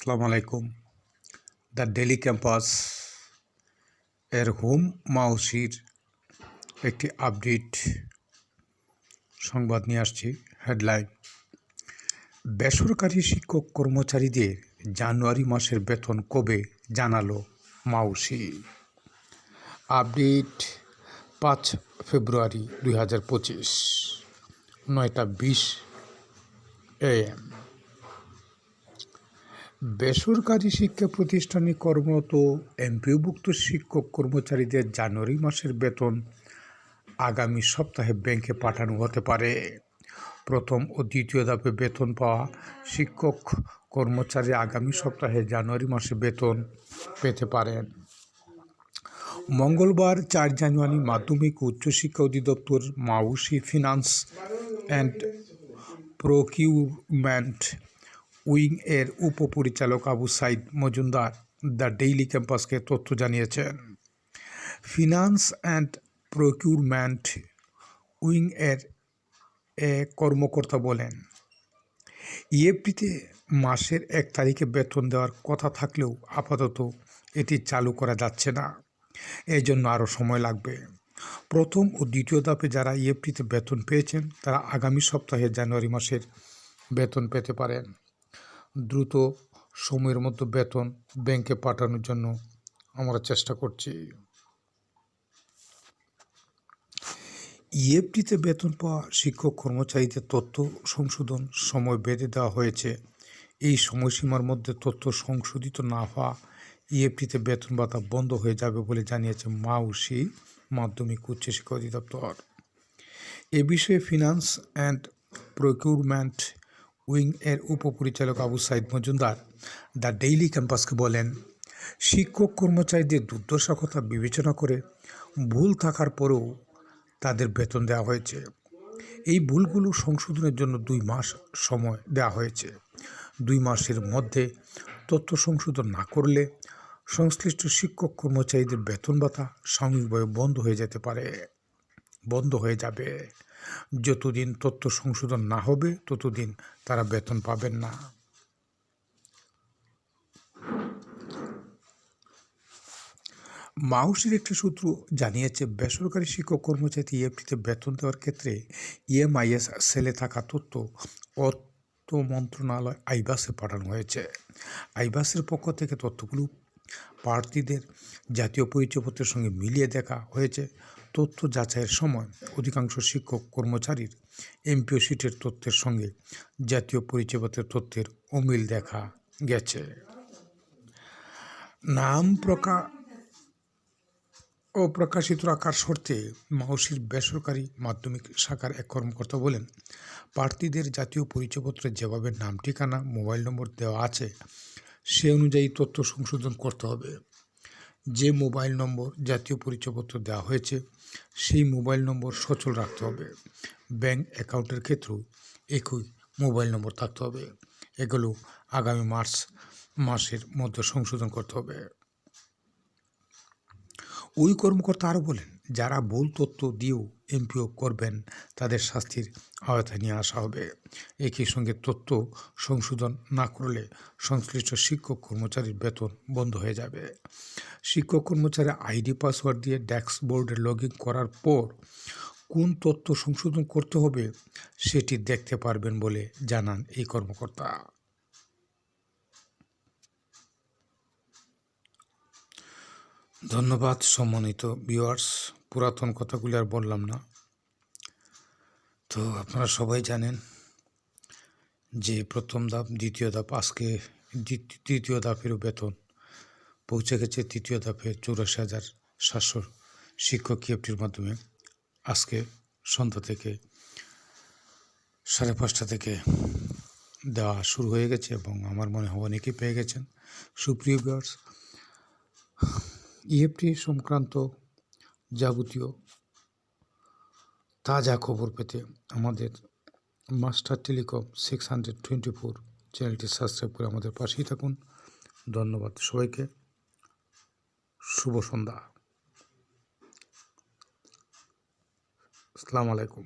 আসসালামু আলাইকুম। The daily campus এর হোম মাউসির একটি আপডেট সংবাদ নিয়ে আসছি। হেডলাইন: বেসরকারি শিক্ষক কর্মচারীদের জানুয়ারি মাসের বেতন কবে জানালো মাউসি। Update 5 February 2025, 9:20 AM। বেসরকারি শিক্ষা প্রতিষ্ঠানে কর্মরত এমপিওভুক্ত শিক্ষক কর্মচারীদের জানুয়ারি মাসের বেতন আগামী সপ্তাহে ব্যাংকে পাঠানো হতে পারে। প্রথম ও দ্বিতীয় ধাপে বেতন পাওয়া শিক্ষক কর্মচারী আগামী সপ্তাহে জানুয়ারি মাসে বেতন পেতে পারেন। মঙ্গলবার 4 জানুয়ারি মাধ্যমিক ও উচ্চশিক্ষা অধিদপ্তর মাউসি ফিনান্স অ্যান্ড প্রকিউরমেন্ট উইং এর উপপরিচালক আবু সাইদ মজুমদার দ্য ডেইলি ক্যাম্পাসকে তথ্য জানিয়েছেন। ফিনান্স অ্যান্ড প্রকিউরমেন্ট উইং এর কর্মকর্তা বলেন, ইএফটিতে মাসের 1 তারিখে বেতন দেওয়ার কথা থাকলেও আপাতত এটি চালু করা যাচ্ছে না, এজন্য আরও সময় লাগবে। প্রথম ও দ্বিতীয় ধাপে যারা ইএফটিতে বেতন পেয়েছেন তারা আগামী সপ্তাহে জানুয়ারি মাসের বেতন পেতে পারেন। দ্রুত সময়ের মধ্যে বেতন ব্যাংকে পাঠানোর জন্য আমরা চেষ্টা করছি। ইএফটিতে বেতন পাওয়া শিক্ষক কর্মচারীদের তথ্য সংশোধন সময় বেঁধে দেওয়া হয়েছে। এই সময়সীমার মধ্যে তথ্য সংশোধিত না হওয়া ইএফটিতে বেতন ভাতা বন্ধ হয়ে যাবে বলে জানিয়েছে মাউসি মাধ্যমিক উচ্চশিক্ষা অধিদপ্তর। এ বিষয়ে ফিনান্স অ্যান্ড প্রকিউরমেন্ট উইং এর উপপরিচালক আবু সাইদ মজুমদার দ্য ডেইলি ক্যাম্পাসকে বলেন, শিক্ষক কর্মচারীদের দুর্দশার কথা বিবেচনা করে ভুল থাকার পরেও তাদের বেতন দেওয়া হয়েছে। এই ভুলগুলো সংশোধনের জন্য 2 মাস সময় দেওয়া হয়েছে। 2 মাসের মধ্যে তথ্য সংশোধন না করলে সংশ্লিষ্ট শিক্ষক কর্মচারীদের বেতন ভাতা সাময়িকভাবে বন্ধ হয়ে যাবে। যতদিন তথ্য সংশোধন না হবে ততদিন তারা বেতন পাবেন না। মাউসির একটি সূত্র জানিয়েছে, বেসরকারি শিক্ষক কর্মচারী ইএফটিতে বেতন দেওয়ার ক্ষেত্রে ইএমআইএস সেলে থাকা তথ্য অর্থ মন্ত্রণালয় আইবাসে পাঠানো হয়েছে। আইবাসের পক্ষ থেকে তথ্যগুলো প্রার্থীদের জাতীয় পরিচয়পত্রের সঙ্গে মিলিয়ে দেখা হয়েছে। তথ্য যাচাইয়ের সময় অধিকাংশ শিক্ষক কর্মচারীর এমপিও শিটের তথ্যের সঙ্গে জাতীয় পরিচয়পত্রের তথ্যের অমিল দেখা গেছে। নাম অপ্রকাশিত রাখার শর্তে মাউসির বেসরকারি মাধ্যমিক শাখার এক কর্মকর্তা বলেন, প্রার্থীদের জাতীয় পরিচয়পত্রে যেভাবে নাম, ঠিকানা, মোবাইল নম্বর দেওয়া আছে সে অনুযায়ী তথ্য সংশোধন করতে হবে। যে মোবাইল নম্বর জাতীয় পরিচয়পত্র দেওয়া হয়েছে সেই মোবাইল নম্বর সচল রাখতে হবে। ব্যাংক অ্যাকাউন্টের ক্ষেত্রেও একই মোবাইল নম্বর থাকতে হবে। এগুলো আগামী মার্চ মাসের মধ্যে সংশোধন করতে হবে। ওই কর্মকর্তা আরও বলেন, যারা ভুল তথ্য দিয়েও এমপিও করবেন তাদের শাস্তির আওতায় নিয়ে আসা হবে। একই সঙ্গে তথ্য সংশোধন না করলে সংশ্লিষ্ট শিক্ষক কর্মচারীর বেতন বন্ধ হয়ে যাবে। শিক্ষক কর্মচারী আইডি পাসওয়ার্ড দিয়ে ড্যাশবোর্ডে লগ ইন করার পর কোন তথ্য সংশোধন করতে হবে সেটি দেখতে পারবেন বলে জানান এই কর্মকর্তা। ধন্যবাদ সম্মানিত ভিউয়ার্স। পুরাতন কথাগুলি আর বললাম না। তো আপনারা সবাই জানেন যে প্রথম ধাপ, দ্বিতীয় ধাপ, আজকে তৃতীয় ধাপেরও বেতন পৌঁছে গেছে। তৃতীয় ধাপে 84,700 শিক্ষক ইএফটির মাধ্যমে আজকে সন্ধ্যা থেকে 5:30 থেকে দেওয়া শুরু হয়ে গেছে এবং আমার মনে হয় অনেকেই পেয়ে গেছেন। সুপ্রিয় ভিউয়ার্স, ইএফটি সংক্রান্ত যাবতীয় তাজা খবর পেতে আমাদের মাস্টার টেলিকম 624 চ্যানেলটি সাবস্ক্রাইব করে আমাদের পাশেই থাকুন। ধন্যবাদ সবাইকে। শুভ সন্ধ্যা। আসসালামু আলাইকুম।